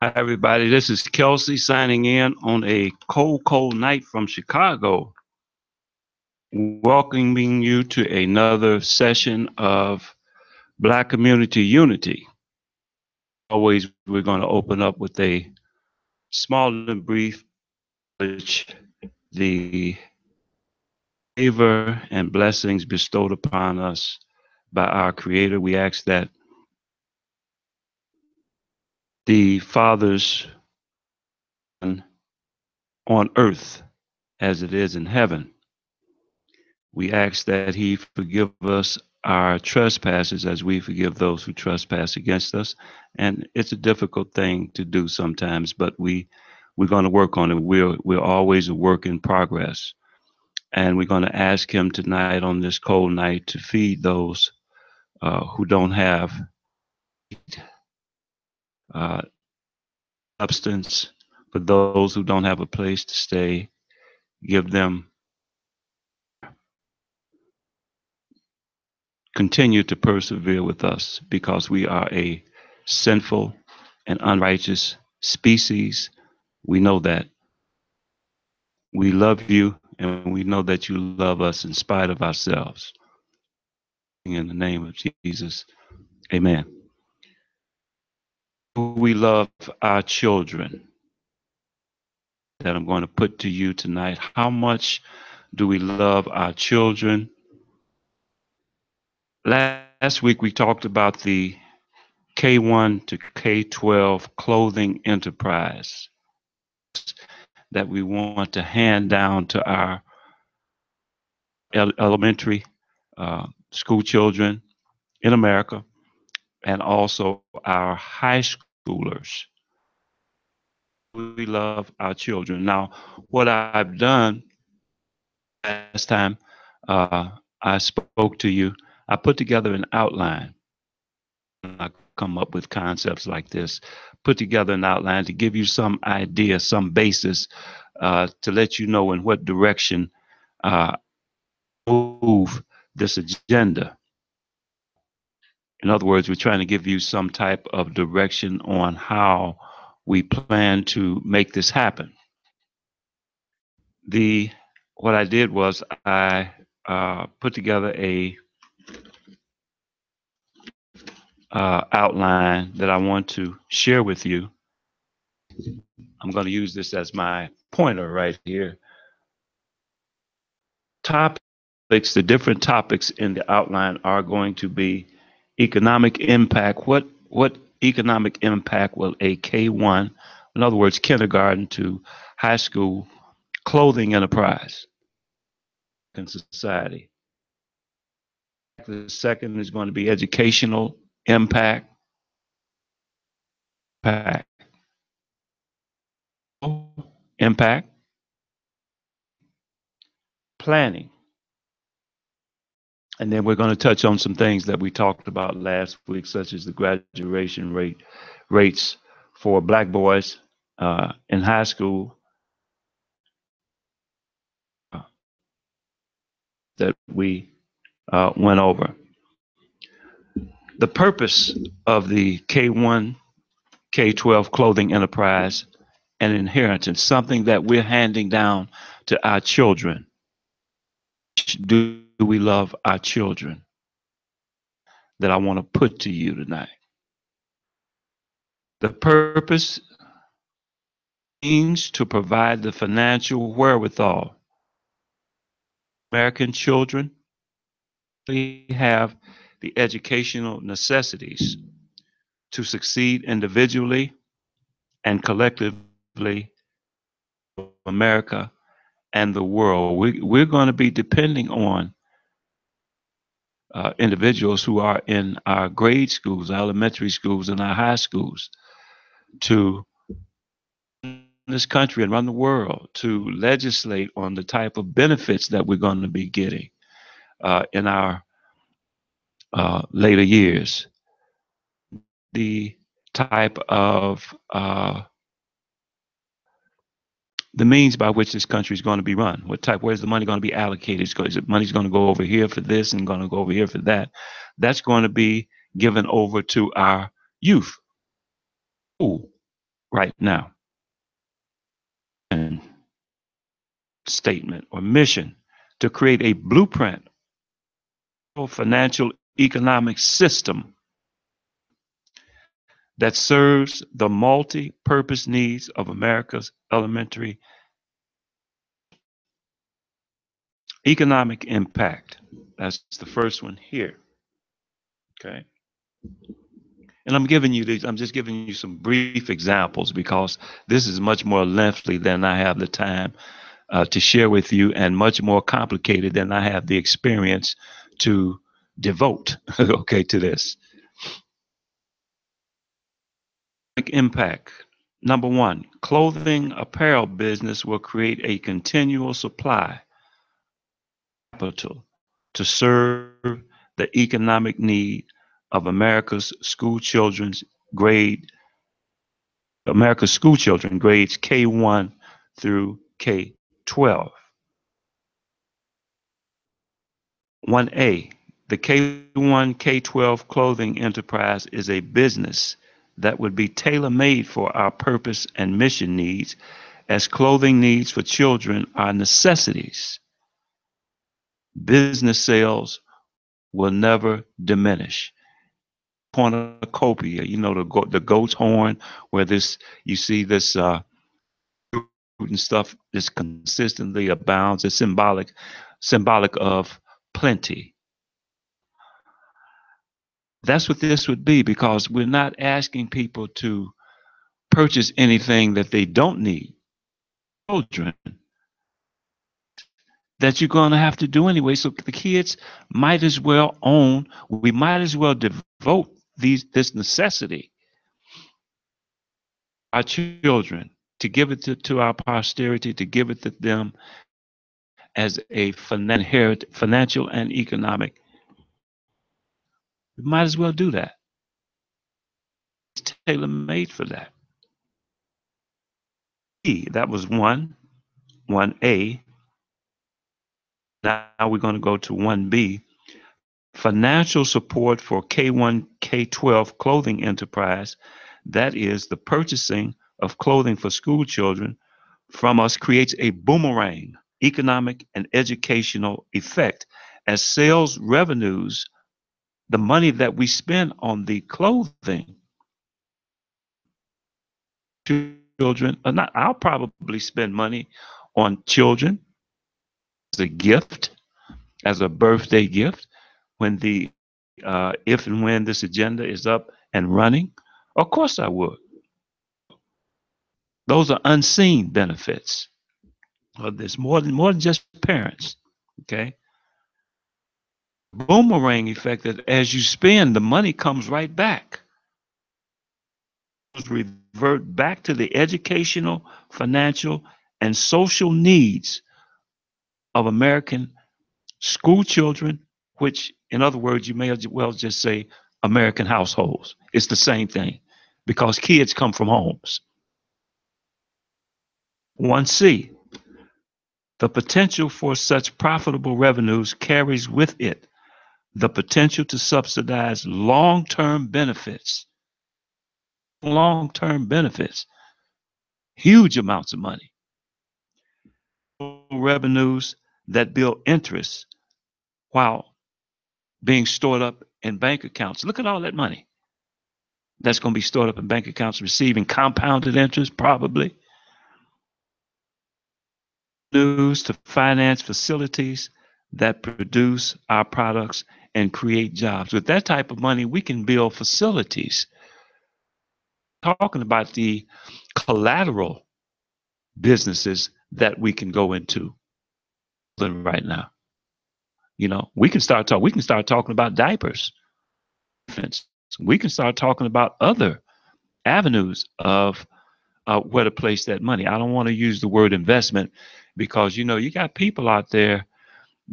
Hi, everybody. This is Kelsey signing in on a cold, cold night from Chicago, welcoming you to another session of Black Community Unity. Always, we're going to open up with a small and brief which the favor and blessings bestowed upon us by our Creator. We ask that the Father's on earth as it is in heaven. We ask that He forgive us our trespasses as we forgive those who trespass against us. And it's a difficult thing to do sometimes, but we're going to work on it. We're always a work in progress. And we're going to ask Him tonight on this cold night to feed those who don't have uh, substance, for those who don't have a place to stay, give them, continue to persevere with us because we are a sinful and unrighteous species. We know that. We love you and we know that you love us in spite of ourselves. In the name of Jesus, amen. We love our children. That I'm going to put to you tonight. How much do we love our children? Last week we talked about the K1 to K12 clothing enterprise that we want to hand down to our elementary school children in America and also our high schoolers. We love our children. Now, what I've done last time I spoke to you, I put together an outline. I come up with concepts like this, put together an outline to give you some idea, some basis to let you know in what direction move this agenda. In other words, we're trying to give you some type of direction on how we plan to make this happen. What I did was I put together a outline that I want to share with you. I'm going to use this as my pointer right here. Topics, the different topics in the outline are going to be economic impact. What economic impact will a K1, in other words, kindergarten to high school clothing enterprise in society? The second is going to be educational impact. Impact. Planning. And then we're going to touch on some things that we talked about last week, such as the graduation rates for Black boys in high school that we went over. The purpose of the K1, K12 clothing enterprise and inheritance, something that we're handing down to our children. Do we love our children? That I want to put to you tonight. The purpose means to provide the financial wherewithal. American children, we have the educational necessities to succeed individually and collectively, America and the world. We're going to be depending on individuals who are in our grade schools, our elementary schools, and our high schools to this country and run the world to legislate on the type of benefits that we're going to be getting in our later years, the type of the means by which this country is going to be run. Where's the money going to be allocated? Is it money's going to go over here for this and going to go over here for that? That's going to be given over to our youth. Ooh, right now. And statement or mission to create a blueprint for financial economic system that serves the multi-purpose needs of America's elementary economic impact. That's the first one here. Okay. And I'm just giving you some brief examples because this is much more lengthy than I have the time to share with you, and much more complicated than I have the experience to devote, okay, to this. Impact. Number one, clothing apparel business will create a continual supply of capital to serve the economic need of America's school children grades K1 through K12. 1A, the K1, K12 clothing enterprise is a business that would be tailor-made for our purpose and mission needs, as clothing needs for children are necessities. Business sales will never diminish. Cornucopia, the goat's horn, where you see this fruit and stuff is consistently abounds. It's symbolic of plenty. That's what this would be, because we're not asking people to purchase anything that they don't need. Children that you're going to have to do anyway. So the kids might as well we might as well devote this necessity, our children, to give it to our posterity, to give it to them as a financial and economic. We might as well do that. It's tailor-made for that. That was 1A. Now we're going to go to 1B. Financial support for K1, K12 clothing enterprise. That is the purchasing of clothing for school children from us creates a boomerang economic and educational effect, as sales revenues, the money that we spend on the clothing, children, or not, I'll probably spend money on children as a gift, as a birthday gift, when if and when this agenda is up and running. Of course I would. Those are unseen benefits. There's more than just parents. Okay. Boomerang effect, that as you spend, the money comes right back. Revert back to the educational, financial, and social needs of American school children, which, in other words, you may as well just say American households. It's the same thing, because kids come from homes. 1C, the potential for such profitable revenues carries with it the potential to subsidize long-term benefits. Long-term benefits, huge amounts of money. Revenues that build interest while being stored up in bank accounts. Look at all that money that's going to be stored up in bank accounts, receiving compounded interest, probably. News to finance facilities that produce our products and create jobs. With that type of money, we can build facilities. Talking about the collateral businesses that we can go into right now. We can start talking about diapers. We can start talking about other avenues of where to place that money. I don't want to use the word investment because, you got people out there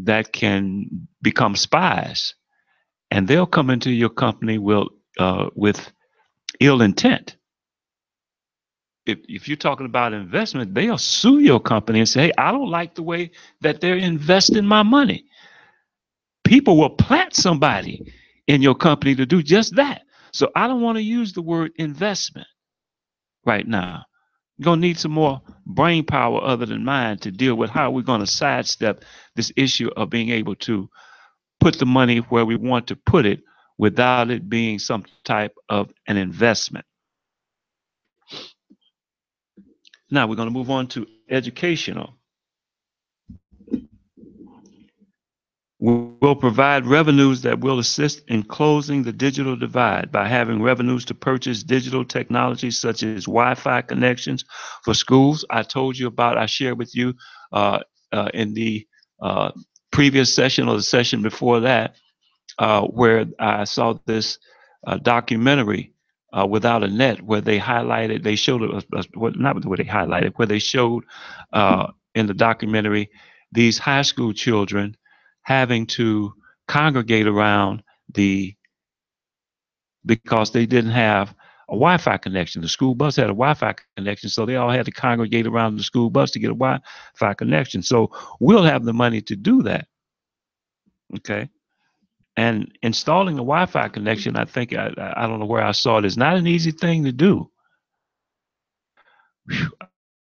that can become spies, and they'll come into your company with ill intent. If you're talking about investment, they'll sue your company and say, hey, I don't like the way that they're investing my money. People will plant somebody in your company to do just that. So I don't want to use the word investment right now. You're going to need some more brain power other than mine to deal with how we're going to sidestep this issue of being able to put the money where we want to put it without it being some type of an investment. Now we're going to move on to educational. Will provide revenues that will assist in closing the digital divide by having revenues to purchase digital technologies such as Wi-Fi connections for schools. I shared with you in the uh, previous session or the session before that, where I saw this documentary, Without a Net, where they showed, not where they highlighted, where they showed in the documentary these high school children having to congregate around because they didn't have a Wi-Fi connection. The school bus had a Wi-Fi connection, so they all had to congregate around the school bus to get a Wi-Fi connection. So we'll have the money to do that. Okay. And installing a Wi-Fi connection, I think, I don't know where I saw it, is not an easy thing to do.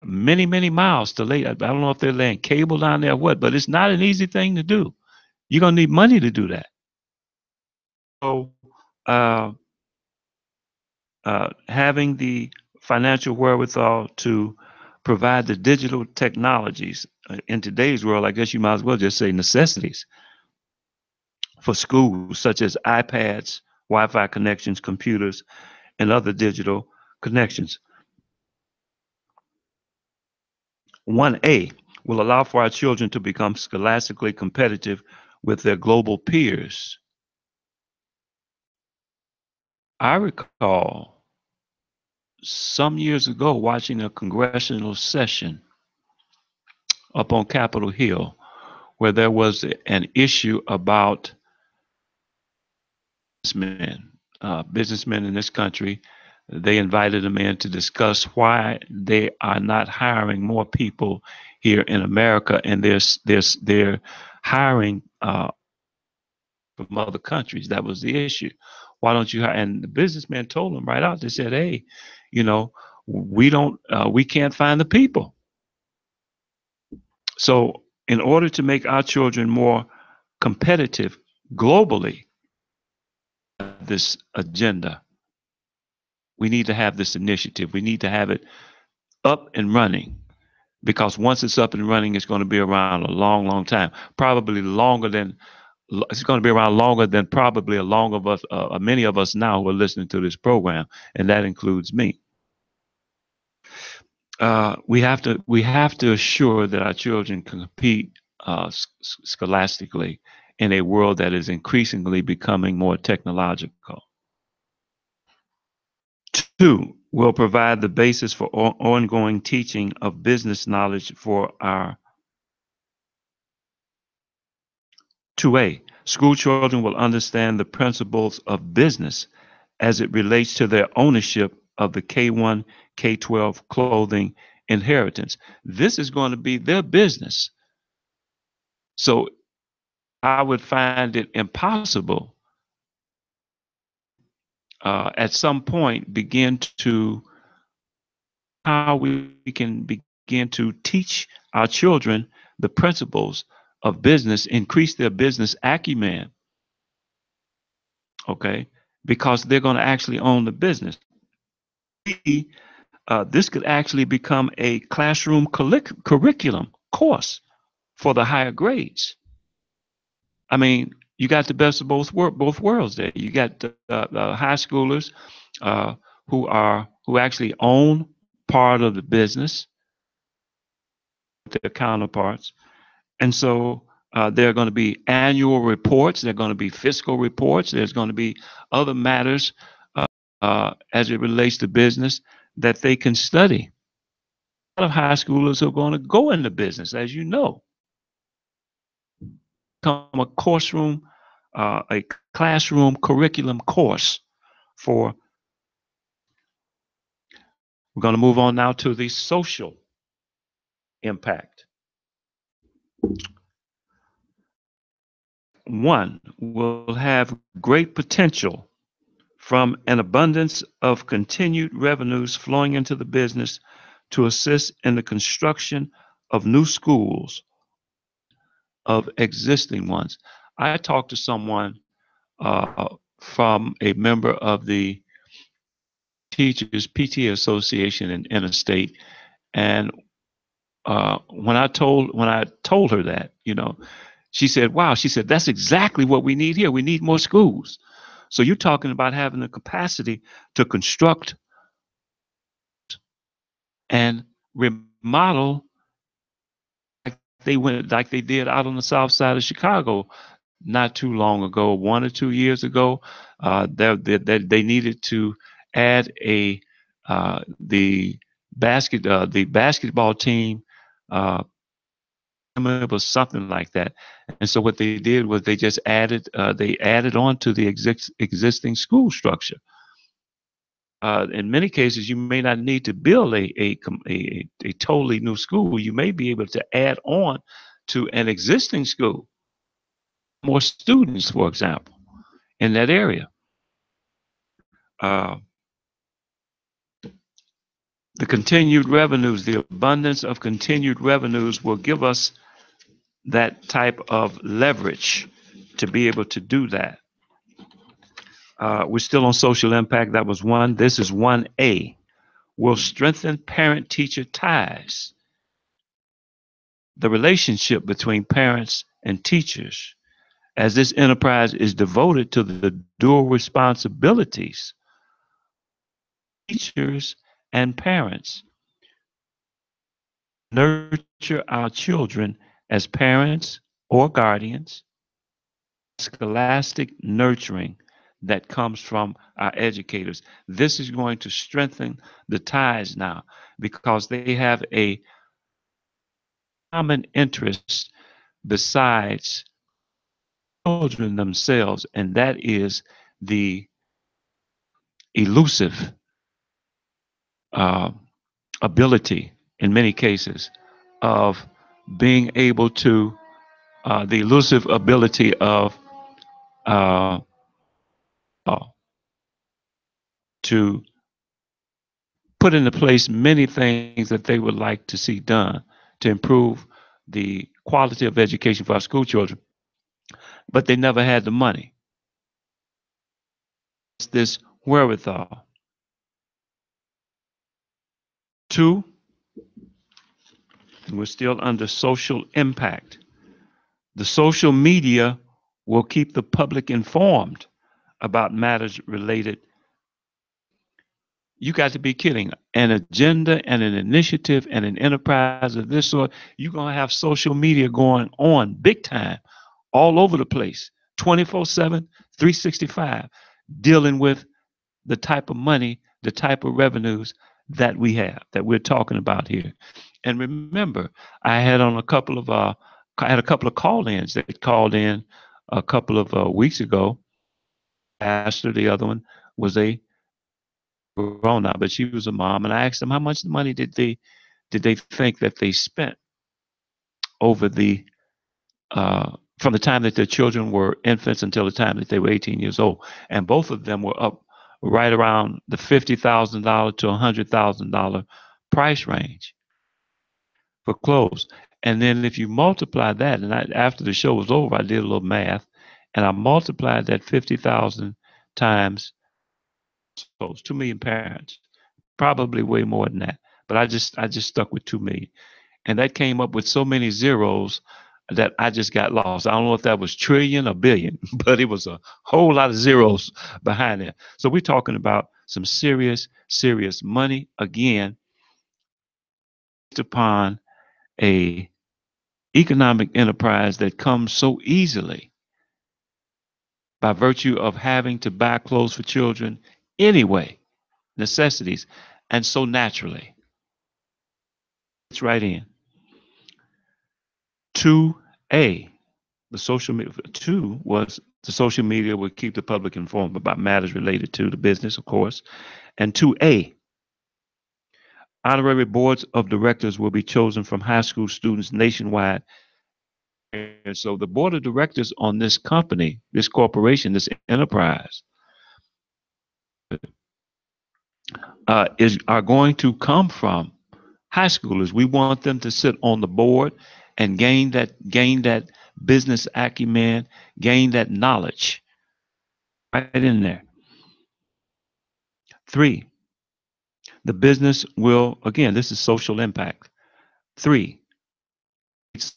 Many, many miles to lay. I don't know if they're laying cable down there or what, but it's not an easy thing to do. You're going to need money to do that. So uh, having the financial wherewithal to provide the digital technologies in today's world, I guess you might as well just say necessities for schools, such as iPads, Wi-Fi connections, computers, and other digital connections. 1A will allow for our children to become scholastically competitive with their global peers. I recall some years ago watching a congressional session up on Capitol Hill where there was an issue about businessmen in this country. They invited them in to discuss why they are not hiring more people here in America, and they're hiring from other countries. That was the issue. Why don't you hire? And the businessman told them right out. They said, "Hey, we can't find the people." So, in order to make our children more competitive globally, this agenda, we need to have this initiative. We need to have it up and running, because once it's up and running, it's going to be around a long, long time. Probably longer than it's going to be around longer than probably many of us now who are listening to this program, and that includes me. We have to assure that our children can compete scholastically in a world that is increasingly becoming more technological. 2, will provide the basis for ongoing teaching of business knowledge for our 2A. School children will understand the principles of business as it relates to their ownership of the K-1, K-12 clothing inheritance. This is going to be their business. So I would find it impossible at some point begin to how we can begin to teach our children the principles of business, increase their business acumen, okay, because they're going to actually own the business. This could actually become a classroom curriculum course for the higher grades. I mean, you got the best of both worlds there. You got the high schoolers who actually own part of the business, their counterparts, and so there are going to be annual reports. There are going to be fiscal reports. There's going to be other matters as it relates to business that they can study. lot of high schoolers are going to go into business, as you know, become a a classroom curriculum course for. We're going to move on now to the social impact. One will have great potential from an abundance of continued revenues flowing into the business to assist in the construction of new schools of existing ones. I talked to someone from a member of the Teachers PTA Association in Interstate, and when I told her that, she said, "Wow," she said, "that's exactly what we need here. We need more schools." So you're talking about having the capacity to construct and remodel like they did out on the south side of Chicago not too long ago, 1 or 2 years ago. They needed to add the basketball team. It was something like that, and so what they did was they added on to the existing school structure. In many cases, you may not need to build a totally new school. You may be able to add on to an existing school, more students, for example, in that area. Uh, the abundance of continued revenues will give us that type of leverage to be able to do that. We're still on social impact. That was one. This is 1A. Will strengthen parent-teacher ties. The relationship between parents and teachers, as this enterprise is devoted to the dual responsibilities of teachers and parents. Nurture our children as parents or guardians. Scholastic nurturing that comes from our educators. This is going to strengthen the ties now because they have a common interest besides children themselves, and that is the elusive uh, ability, in many cases, of being able to, the elusive ability of uh, uh, to put into place many things that they would like to see done to improve the quality of education for our school children, but they never had the money. It's this wherewithal. Two, we're still under social impact. The social media will keep the public informed about matters related. You got to be kidding. An agenda and an initiative and an enterprise of this sort, you're going to have social media going on big time all over the place, 24/7, 365, dealing with the type of money, the type of revenues that we have, that we're talking about here. And remember, I had a couple of call-ins that called in a couple of weeks ago. Pastor, the other one was a grown up, but she was a mom, and I asked them how much money did they think that they spent over the from the time that their children were infants until the time that they were 18 years old, and both of them were up right around the $50,000 to $100,000 price range for clothes. And then if you multiply that, and after the show was over, I did a little math, and I multiplied that 50,000 times clothes, 2 million parents, probably way more than that. But I just stuck with 2 million. And that came up with so many zeros that I just got lost. I don't know if that was trillion or billion, but it was a whole lot of zeros behind it. So we're talking about some serious, serious money again, based upon a economic enterprise that comes so easily by virtue of having to buy clothes for children anyway, necessities, and so naturally. It's right in. 2A, the social media. 2 was the social media will keep the public informed about matters related to the business, of course. And 2A, honorary boards of directors will be chosen from high school students nationwide. And so the board of directors on this company, this corporation, this enterprise, is are going to come from high schoolers. We want them to sit on the board and gain that business acumen, gain that knowledge right in there. 3, the business will, again, this is social impact. 3,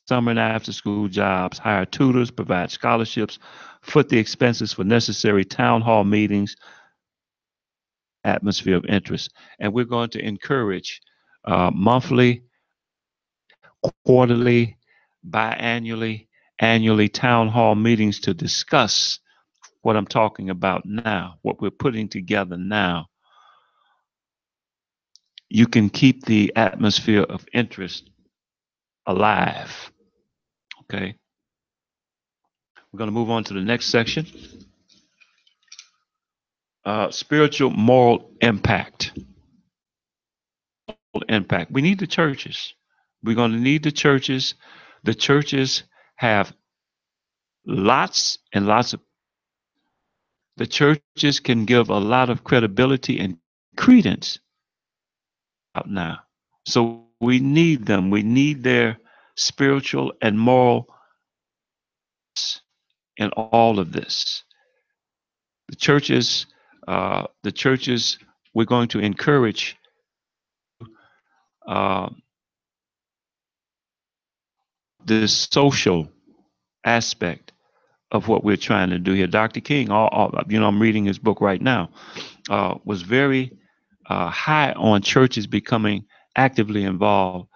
summer and after school jobs, hire tutors, provide scholarships, foot the expenses for necessary town hall meetings, atmosphere of interest. And we're going to encourage monthly, quarterly, biannually, annually town hall meetings to discuss what I'm talking about now, what we're putting together now. You can keep the atmosphere of interest alive. Okay. We're going to move on to the next section. Spiritual moral impact. Impact. We need the churches. We're going to need the churches. The churches have lots and lots of. The churches can give a lot of credibility and credence out now. So we need them. We need their spiritual and moral in all of this. The churches, we're going to encourage uh, this social aspect of what we're trying to do here. Dr. King, I'm reading his book right now, was very high on churches becoming actively involved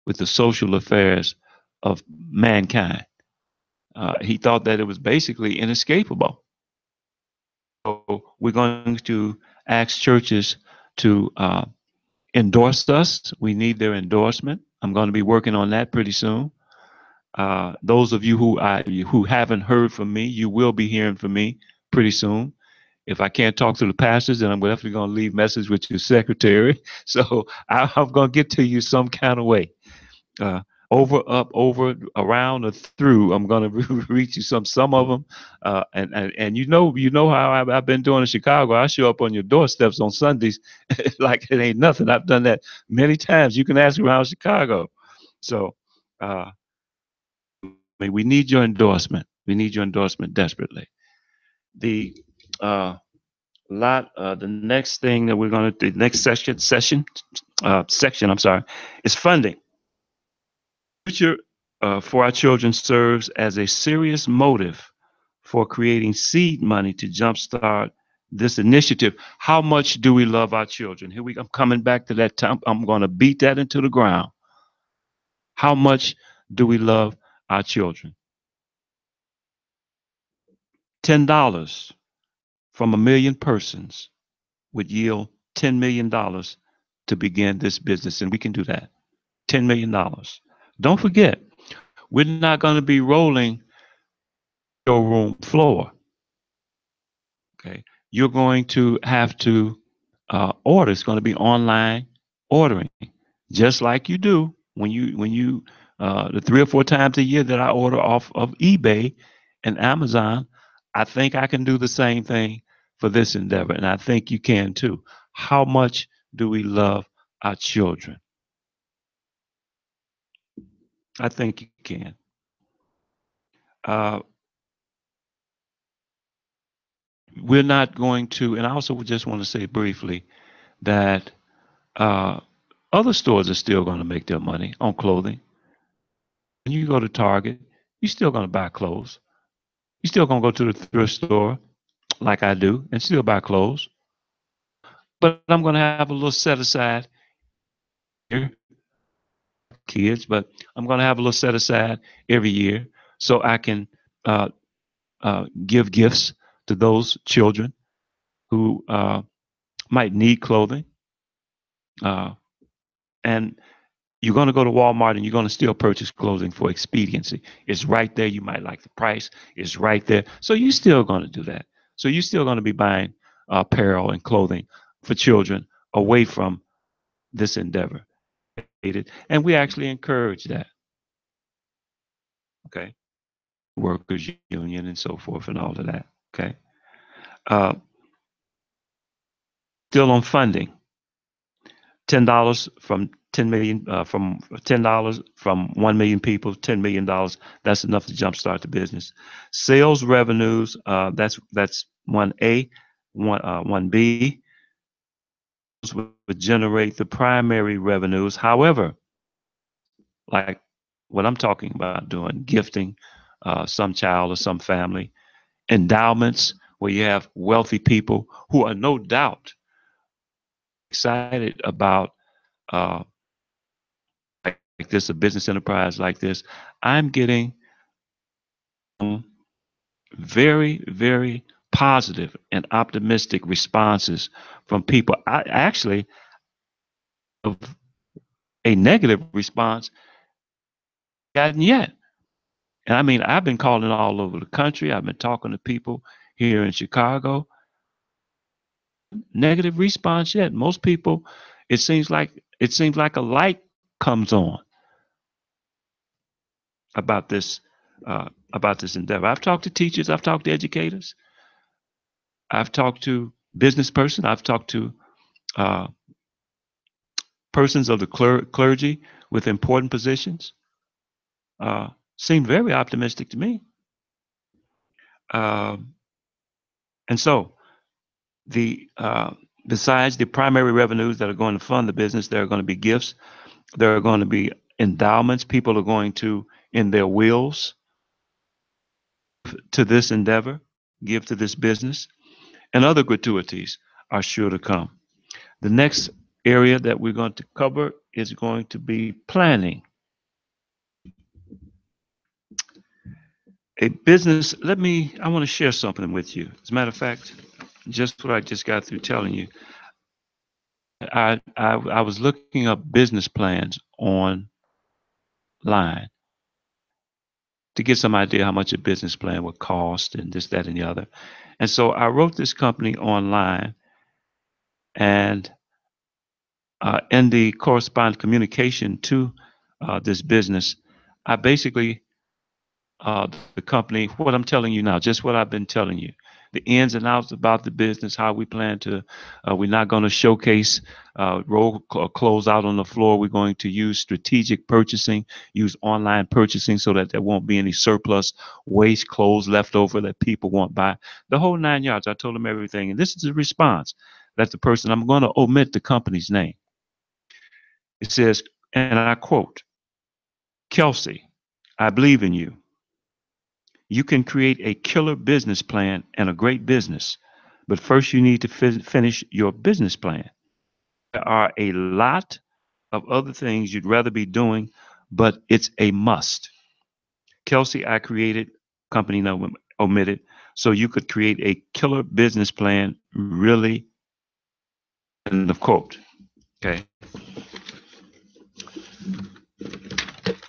with the social affairs of mankind. He thought that it was basically inescapable. So we're going to ask churches to endorse us. We need their endorsement. I'm going to be working on that pretty soon. Those of you who haven't heard from me, you will be hearing from me pretty soon. If I can't talk to the pastors, then I'm definitely going to leave message with your secretary. So I'm going to get to you some kind of way. Over, up, over, around, or through. I'm going to reach you some of them. And you know how I've been doing in Chicago. I show up on your doorsteps on Sundays like it ain't nothing. I've done that many times. You can ask around Chicago. So, we need your endorsement. We need your endorsement desperately. The the next thing that we're going to do, the next section, I'm sorry, is funding. Future for our children serves as a serious motive for creating seed money to jumpstart this initiative. How much do we love our children? I'm coming back to that time. I'm going to beat that into the ground. How much do we love our children? $10 from 1 million persons would yield $10 million to begin this business, and we can do that. $10 million. Don't forget, we're not going to be rolling showroom floor. Okay, you're going to have to order. It's going to be online ordering, just like you do when you the 3 or 4 times a year that I order off of eBay and Amazon. I think I can do the same thing for this endeavor, and I think you can too. How much do we love our children? I think you can. Uh, we're not going to, and I also just want to say briefly that uh, other stores are still going to make their money on clothing. When you go to Target, you're still going to buy clothes. You're still going to go to the thrift store like I do and still buy clothes. But I'm going to have a little set aside here, kids, but I'm going to have a little set aside every year so I can uh, give gifts to those children who might need clothing. And You're going to go to Walmart and you're going to still purchase clothing for expediency. It's right there. You might like the price. It's right there. So you're still going to do that. So you're still going to be buying apparel and clothing for children away from this endeavor. And we actually encourage that. Okay. Workers union and so forth and all of that. Okay. Uh, Still on funding. $10 from 10 million, from $10 from 1 million people, $10 million. That's enough to jumpstart the business. Sales revenues, that's 1A, 1B would generate the primary revenues. However, like what I'm talking about doing, gifting some child or some family, endowments where you have wealthy people who are no doubt excited about uh, like this, a business enterprise like this. I'm getting very, very positive and optimistic responses from people. I actually have a negative response gotten yet. And I mean, I've been calling all over the country. I've been talking to people here in Chicago. Negative response yet. Most people, it seems like a light comes on about this endeavor. I've talked to teachers. I've talked to educators. I've talked to business person. I've talked to uh, persons of the clergy with important positions. Seem very optimistic to me. Um, and so the besides the primary revenues that are going to fund the business, there are going to be gifts. There are going to be endowments. People are going to, in their wills, to this endeavor, give to this business, and other gratuities are sure to come. The next area that we're going to cover is going to be planning. A business, I want to share something with you. As a matter of fact, just what I just got through telling you, I was looking up business plans online to get some idea how much a business plan would cost and this, that, and the other. And so I wrote this company online, and in the corresponding communication to this business, I basically the company, what I'm telling you now, just what I've been telling you, the ins and outs about the business, how we plan to, we're not going to showcase, roll clothes out on the floor. We're going to use strategic purchasing, use online purchasing so that there won't be any surplus waste clothes left over that people won't buy. The whole 9 yards, I told them everything. And this is the response that the person, I'm going to omit the company's name. It says, and I quote, Kelsey, I believe in you. You can create a killer business plan and a great business, but first you need to finish your business plan. There are a lot of other things you'd rather be doing, but it's a must. Kelsey, I created, company number omitted, so you could create a killer business plan really, end of quote. Okay.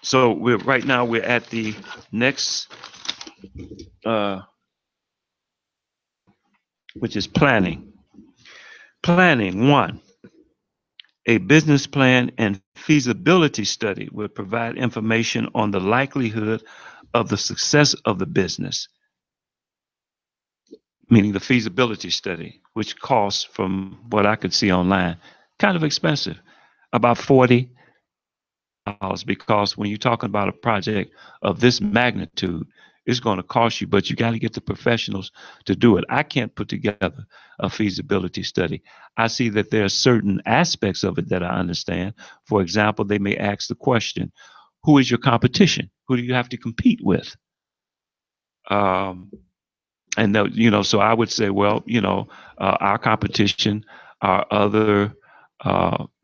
So right now we're at the next, uh, which is planning. Planning, one. A business plan and feasibility study would provide information on the likelihood of the success of the business, meaning the feasibility study, which costs, from what I could see online, kind of expensive, about $40. Because when you're talking about a project of this magnitude, it's going to cost you, but you got to get the professionals to do it. I can't put together a feasibility study. I see that there are certain aspects of it that I understand. For example, they may ask the question, who is your competition? Who do you have to compete with? Um, so I would say, well, our competition are other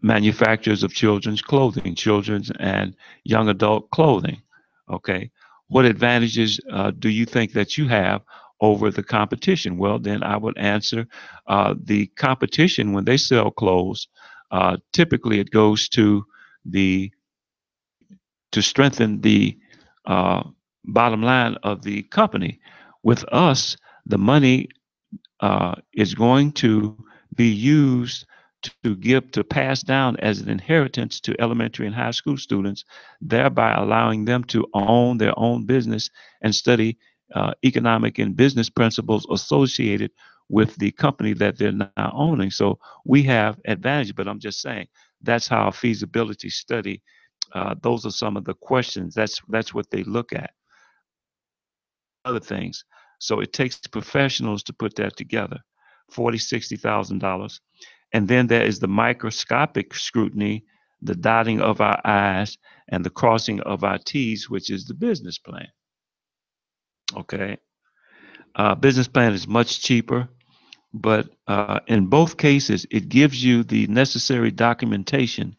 manufacturers of children's clothing, children's and young adult clothing. Okay, what advantages do you think that you have over the competition? Well, then I would answer, the competition when they sell clothes, typically it goes to the to strengthen the uh, bottom line of the company. With us, the money is going to be used to pass down as an inheritance to elementary and high school students, thereby allowing them to own their own business and study economic and business principles associated with the company that they're now owning. So we have advantage, but I'm just saying that's how a feasibility study. Those are some of the questions. That's what they look at. Other things. So it takes professionals to put that together. 40, $60,000. And then there is the microscopic scrutiny, the dotting of our I's and the crossing of our T's, which is the business plan. Okay. Business plan is much cheaper, but in both cases, it gives you the necessary documentation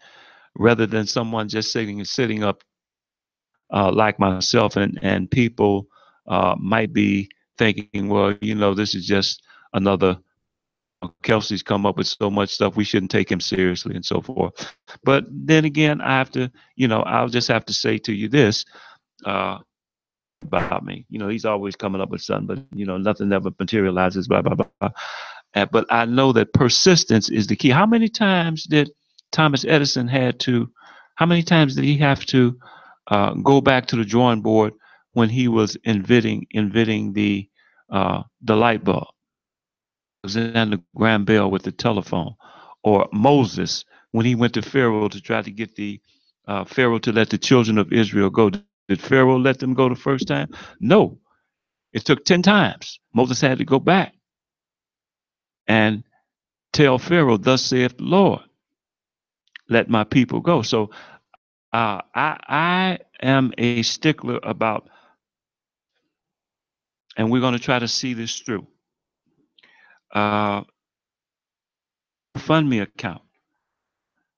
rather than someone just sitting up like myself, and people might be thinking, well, this is just another Kelsey's come up with so much stuff. We shouldn't take him seriously and so forth. But then again, I have to, I'll just have to say to you this uh, about me. He's always coming up with something, but, nothing ever materializes, blah, blah, blah. But I know that persistence is the key. How many times did Thomas Edison how many times did he have to go back to the drawing board when he was inventing the light bulb? Alexander Graham Bell with the telephone, or Moses when he went to Pharaoh to try to get the Pharaoh to let the children of Israel go. Did Pharaoh let them go the first time? No. It took 10 times. Moses had to go back and tell Pharaoh, "Thus saith the Lord, let my people go." So I am a stickler about, and we're going to try to see this through. Fund me account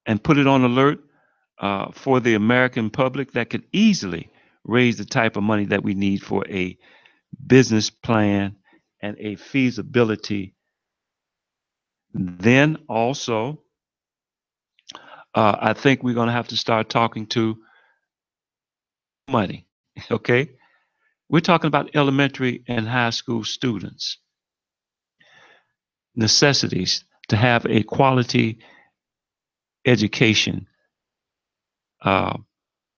and put it on alert for the American public that could easily raise the type of money that we need for a business plan and a feasibility. Then also, I think we're going to have to start talking to money. Okay. We're talking about elementary and high school students. Necessities to have a quality education,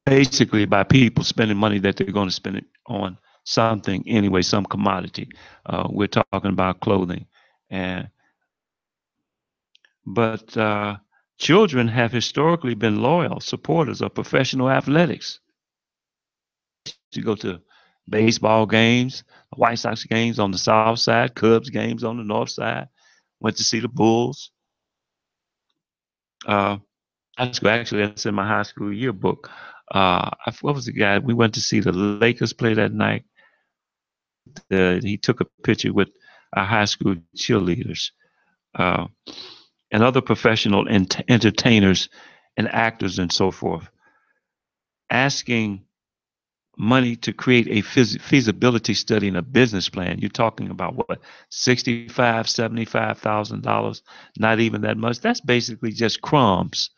basically by people spending money that they're going to spend it on something anyway, some commodity. We're talking about clothing, but children have historically been loyal supporters of professional athletics. You go to baseball games, White Sox games on the south side, Cubs games on the north side. Went to see the Bulls. High school, actually, that's in my high school yearbook. What was the guy? We went to see the Lakers play that night. He took a picture with our high school cheerleaders and other professional entertainers and actors and so forth, asking money to create a feasibility study and a business plan. You're talking about what, $75,000, $75,000, not even that much. That's basically just crumbs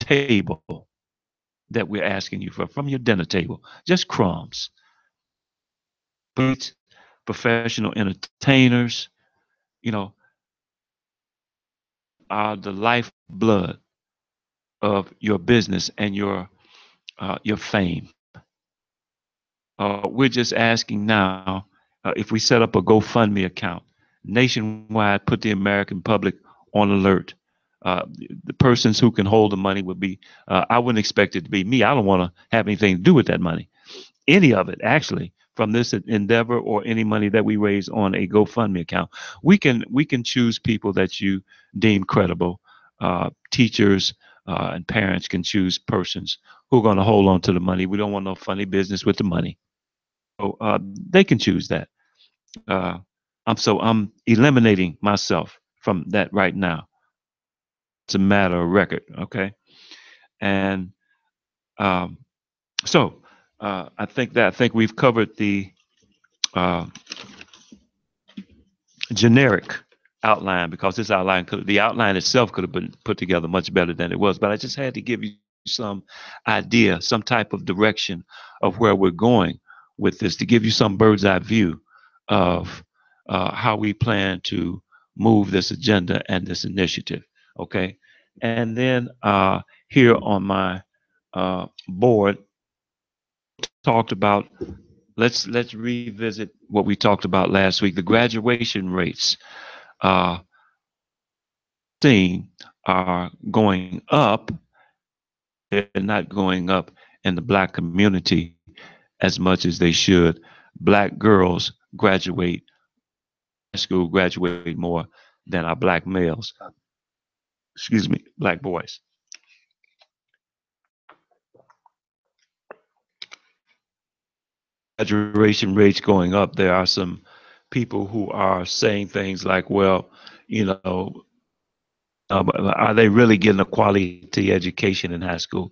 table that we're asking you for from your dinner table, just crumbs. But professional entertainers, you know, are the lifeblood of your business and your fame. We're just asking now if we set up a GoFundMe account nationwide, put the American public on alert. The persons who can hold the money would be, I wouldn't expect it to be me. I don't want to have anything to do with that money. Any of it, actually, from this endeavor or any money that we raise on a GoFundMe account. We can choose people that you deem credible. Teachers and parents can choose persons who are going to hold on to the money. We don't want no funny business with the money. So they can choose that. I'm eliminating myself from that right now. It's a matter of record, okay? And so I think we've covered the uh, generic outline, because this outline the outline itself could have been put together much better than it was. But I just had to give you some idea, some type of direction of where we're going with this, to give you some bird's eye view of how we plan to move this agenda and this initiative. Okay. And then here on my board, talked about, let's revisit what we talked about last week. The graduation rates seen are going up. They're not going up in the black community as much as they should. Black girls graduate high school, graduate more than our black males. Excuse me, black boys. Graduation rates going up. There are some people who are saying things like, well, you know, are they really getting a quality education in high school?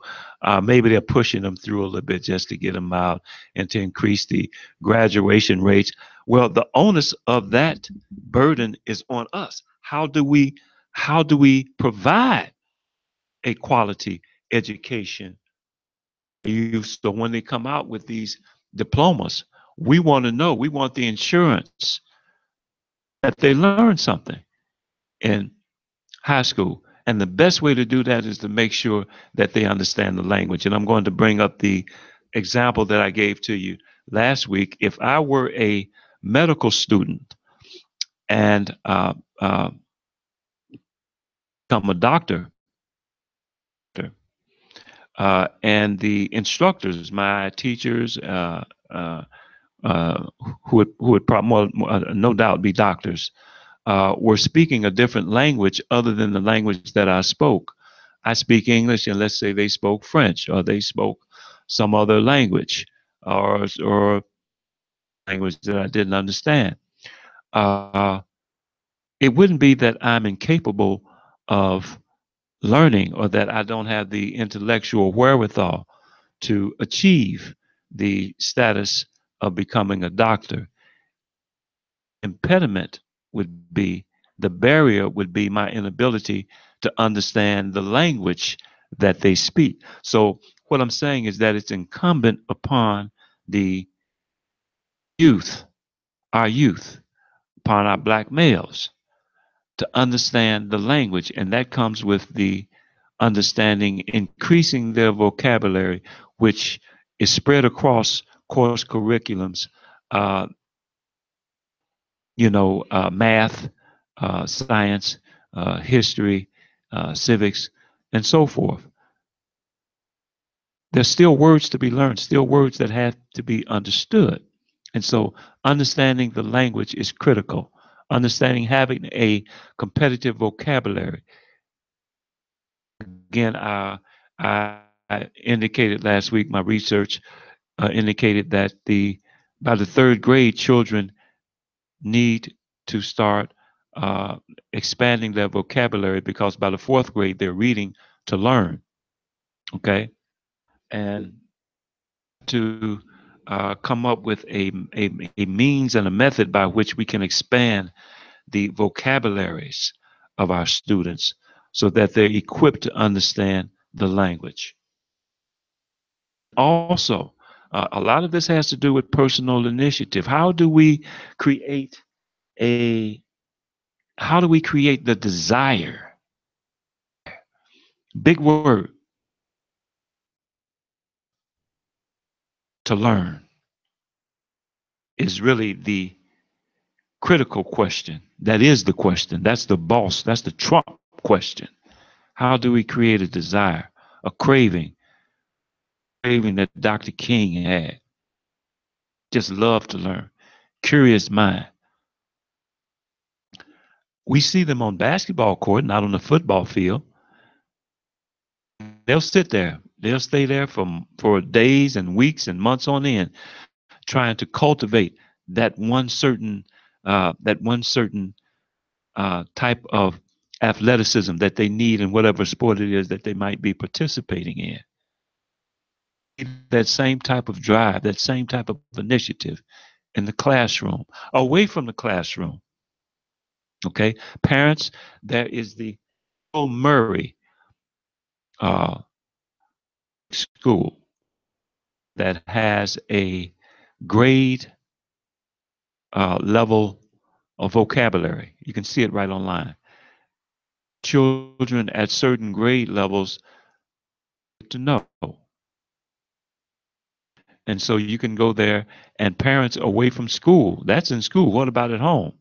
Maybe they're pushing them through a little bit just to get them out and to increase the graduation rates. Well, the onus of that burden is on us. How do we provide a quality education for youth, so when they come out with these diplomas, we want to know, we want the insurance that they learned something in high school. And the best way to do that is to make sure that they understand the language. And I'm going to bring up the example that I gave to you last week. If I were a medical student and become a doctor, and the instructors, my teachers, uh, who would probably no doubt be doctors, were speaking a different language other than the language that I spoke. I speak English, and let's say they spoke French, or they spoke some other language, or language that I didn't understand. Uh, it wouldn't be that I'm incapable of learning, or that I don't have the intellectual wherewithal to achieve the status of becoming a doctor. Impediment would be, the barrier would be my inability to understand the language that they speak. So what I'm saying is that it's incumbent upon the youth, our youth, upon our black males, to understand the language. And that comes with the understanding, increasing their vocabulary, which is spread across course curriculums, uh, math, science, history, civics, and so forth. There's still words to be learned, still words that have to be understood. And so understanding the language is critical. Understanding, having a competitive vocabulary. Again, I indicated last week, my research indicated that by the third grade, children need to start uh, expanding their vocabulary, because by the fourth grade, they're reading to learn. Okay. And to come up with a means and a method by which we can expand the vocabularies of our students so that they're equipped to understand the language. Also, a lot of this has to do with personal initiative. Create a how do we create the desire? Big word, to learn, is really the critical question. That is the question. That's the boss. That's the Trump question. How do we create a desire, a craving that Dr. King had? Just love to learn, curious mind. We see them on basketball court, not on the football field. They'll sit there. They'll stay there for days and weeks and months on end, trying to cultivate that one certain type of athleticism that they need in whatever sport it is that they might be participating in. That same type of drive, that same type of initiative in the classroom, away from the classroom. Okay, parents, there is the Bill Murray uh, school that has a grade level of vocabulary. You can see it right online. Children at certain grade levels to know. And so you can go there and parents away from school. That's in school. What about at home?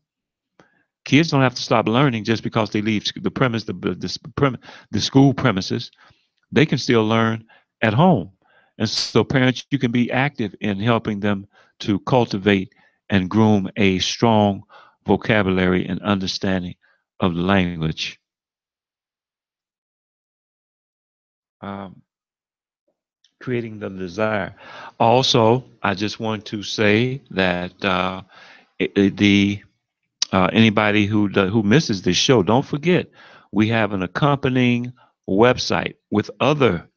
Kids don't have to stop learning just because they leave the premise, the school premises. They can still learn at home. And so parents, you can be active in helping them to cultivate and groom a strong vocabulary and understanding of the language. Um, Creating the desire. Also, I just want to say that the anybody who misses this show, don't forget we have an accompanying website with other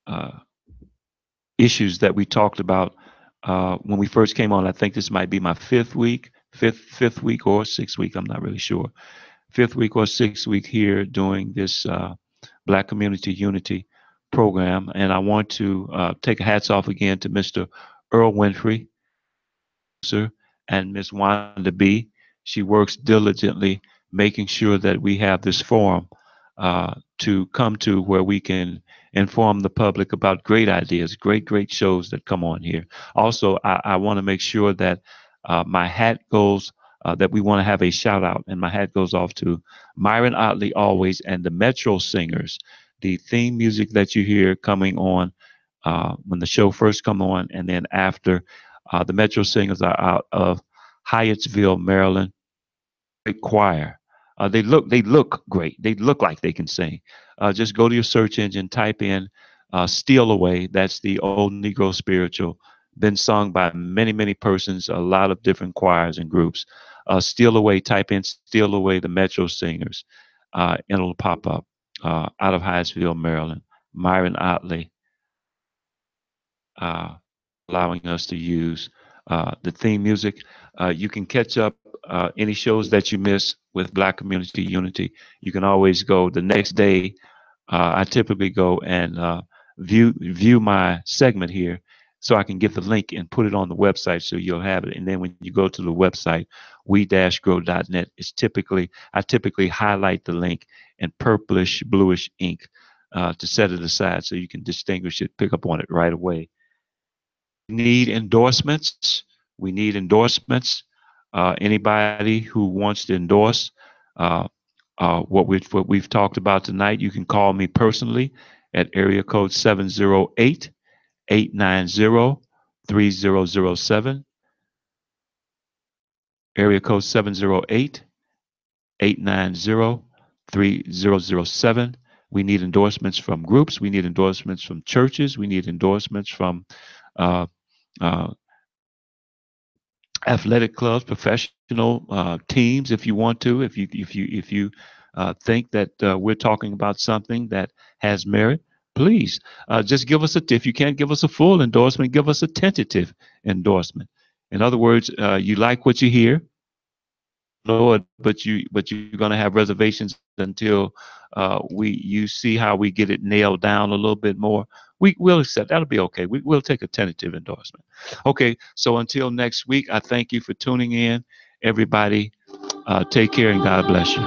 uh, issues that we talked about when we first came on. I think this might be my fifth week or sixth week. I'm not really sure. Fifth week or sixth week here doing this Black Community Unity program, and I want to take hats off again to Mr. Earl Winfrey, sir, and Miss Wanda B. She works diligently making sure that we have this forum to come to where we can inform the public about great ideas, great shows that come on here. Also, I want to make sure that my hat goes, that we want to have a shout out, and my hat goes off to Myron Otley always and the Metro Singers. The theme music that you hear coming on when the show first come on, and then after, the Metro Singers are out of Hyattsville, Maryland. Great choir. They look great. They look like they can sing. Just go to your search engine, type in "Steal Away." That's the old Negro spiritual, been sung by many persons, a lot of different choirs and groups. "Steal Away." Type in "Steal Away" the Metro Singers, and it'll pop up. Out of Hyattsville, Maryland. Myron Otley. Uh, Allowing us to use the theme music. You can catch up any shows that you miss with Black Community Unity. You can always go the next day. I typically go and view my segment here, so I can get the link and put it on the website so you'll have it. And then when you go to the website, we-grow.net, I typically highlight the link in purplish bluish ink to set it aside so you can distinguish it, pick up on it right away. Need endorsements. We need endorsements. Anybody who wants to endorse what we've talked about tonight, you can call me personally at area code 708-890-3007. Area code 708-890-3007. We need endorsements from groups. We need endorsements from churches. We need endorsements from uh, uh, athletic clubs, professional teams. If you want to, if you think that we're talking about something that has merit, please just give us a. If you can't give us a full endorsement, give us a tentative endorsement. In other words, you like what you hear, Lord, but you're going to have reservations until we you see how we get it nailed down a little bit more. We'll accept. That'll be okay. We'll take a tentative endorsement. Okay. So until next week, I thank you for tuning in. Everybody, take care and God bless you.